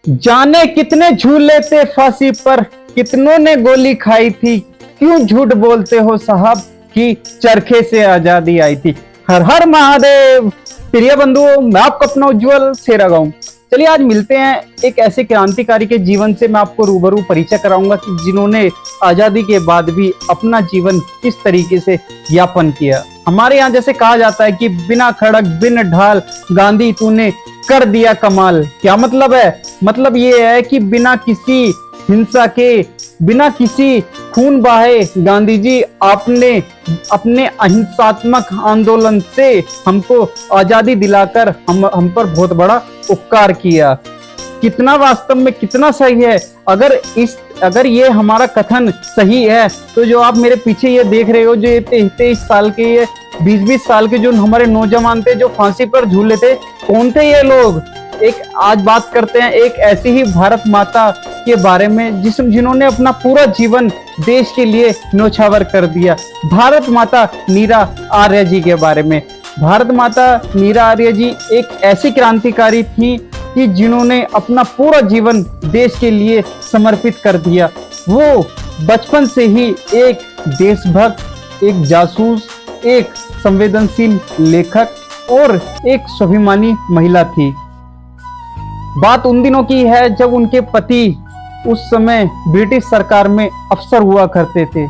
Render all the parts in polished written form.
जाने कितने झूले थे फांसी पर, कितनों ने गोली खाई थी। क्यों झूठ बोलते हो साहब कि चरखे से आजादी आई थी। हर हर महादेव। प्रिय बंधुओं, मैं आपका अपना उज्जवल सेरागांव। चलिए आज मिलते हैं एक ऐसे क्रांतिकारी के जीवन से। मैं आपको रूबरू परिचय कराऊंगा कि जिन्होंने आजादी के बाद भी अपना जीवन किस तरीके से यापन किया। हमारे यहाँ जैसे कहा जाता है कि बिना खड़क बिन ढाल गांधी तूने कर दिया कमाल। क्या मतलब है? मतलब ये है कि बिना किसी हिंसा के, बिना किसी खून बहाए गांधी जी आपने अपने अहिंसात्मक आंदोलन से हमको आजादी दिलाकर हम पर बहुत बड़ा उपकार किया। कितना वास्तव में कितना सही है। अगर ये हमारा कथन सही है तो जो आप मेरे पीछे ये देख रहे हो, जो 23 साल के, ये 20 साल के जो हमारे नौजवान थे जो फांसी पर झूले थे, कौन थे ये लोग? आज बात करते हैं एक ऐसी ही भारत माता के बारे में जिन्होंने अपना पूरा जीवन देश के लिए न्योछावर कर दिया। भारत माता मीरा आर्य जी के बारे में। भारत माता मीरा आर्य जी एक ऐसी क्रांतिकारी थी कि जिन्होंने अपना पूरा जीवन देश के लिए समर्पित कर दिया। वो बचपन से ही एक देशभक्त, एक जासूस, एक संवेदनशील लेखक और एक स्वाभिमानी महिला थी। बात उन दिनों की है जब उनके पति उस समय ब्रिटिश सरकार में अफसर हुआ करते थे।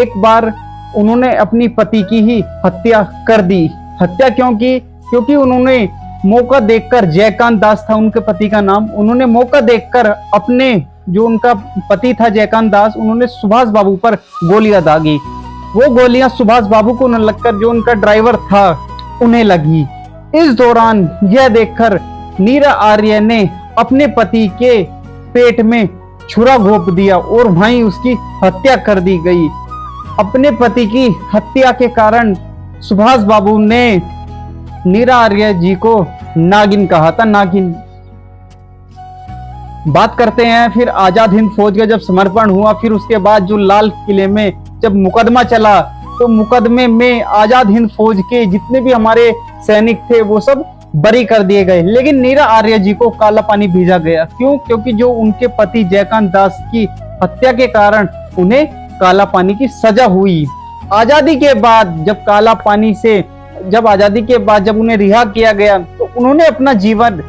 एक बार उन्होंने अपनी पति की ही हत्या कर दी। हत्या क्यों की? क्योंकि उन्होंने मौका देखकर, जयकांत दास था उनके पति का नाम, उन्होंने मौका देखकर अपने जो उनका पति था जयकांत दास, उन्होंने सुभाष बाबू पर गोलियां दागी। वो गोलियां सुभाष बाबू को न लगकर जो उनका ड्राइवर था उन्हें लगी। इस दौरान यह देखकर मीरा आर्य ने अपने पति के पेट में छुरा घोंप दिया और वहीं उसकी हत्या कर दी गई। अपने पति की हत्या के कारण सुभाष बाबू ने मीरा आर्य जी को नागिन कहा था, नागिन। बात करते हैं फिर आजाद हिंद फौज का जब समर्पण हुआ, फिर उसके बाद जो लाल किले में जब मुकदमा चला, तो मुकदमे में आजाद हिंद फौज के जितने भी हमारे सैनिक थे वो सब बरी कर दिए गए, लेकिन मीरा आर्य जी को काला पानी भेजा गया। क्यों? क्योंकि जो उनके पति जयकांत दास की हत्या के कारण उन्हें काला पानी की सजा हुई। आजादी के बाद जब आजादी के बाद जब उन्हें रिहा किया गया तो उन्होंने अपना जीवन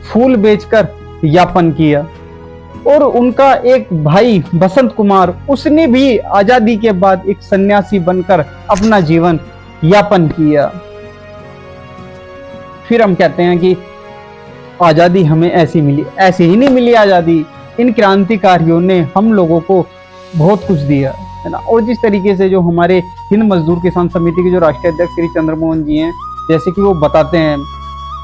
फूल बेचकर यापन किया। और उनका एक भाई बसंत कुमार, उसने भी आजादी के बाद एक सन्यासी बनकर अपना जीवन यापन किया। फिर हम कहते हैं कि आजादी हमें ऐसी मिली। ऐसे ही नहीं मिली आजादी, इन क्रांतिकारियों ने हम लोगों को बहुत कुछ दिया, है ना। और जिस तरीके से जो हमारे हिंद मजदूर किसान समिति के जो राष्ट्रीय अध्यक्ष श्री चंद्रमोहन जी हैं, जैसे कि वो बताते हैं,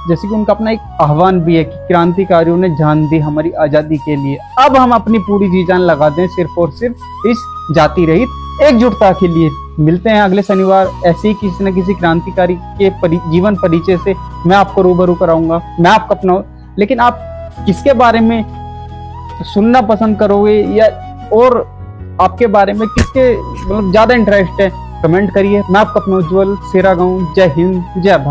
जैसे कि उनका अपना एक आह्वान भी है कि क्रांतिकारियों ने जान दी हमारी आजादी के लिए, अब हम अपनी पूरी जी जान लगा दें सिर्फ और सिर्फ इस जाति रहित एकजुटता के लिए। मिलते हैं अगले शनिवार ऐसे ही किसी न किसी क्रांतिकारी के जीवन परिचय से मैं आपको रूबरू कराऊंगा। मैं आपका अपना, लेकिन आप किसके बारे में सुनना पसंद करोगे या और आपके बारे में किसके मतलब ज्यादा इंटरेस्ट है, कमेंट करिए। मैं आपका अपना उज्जवल सेरागांव। जय हिंद, जय भारत।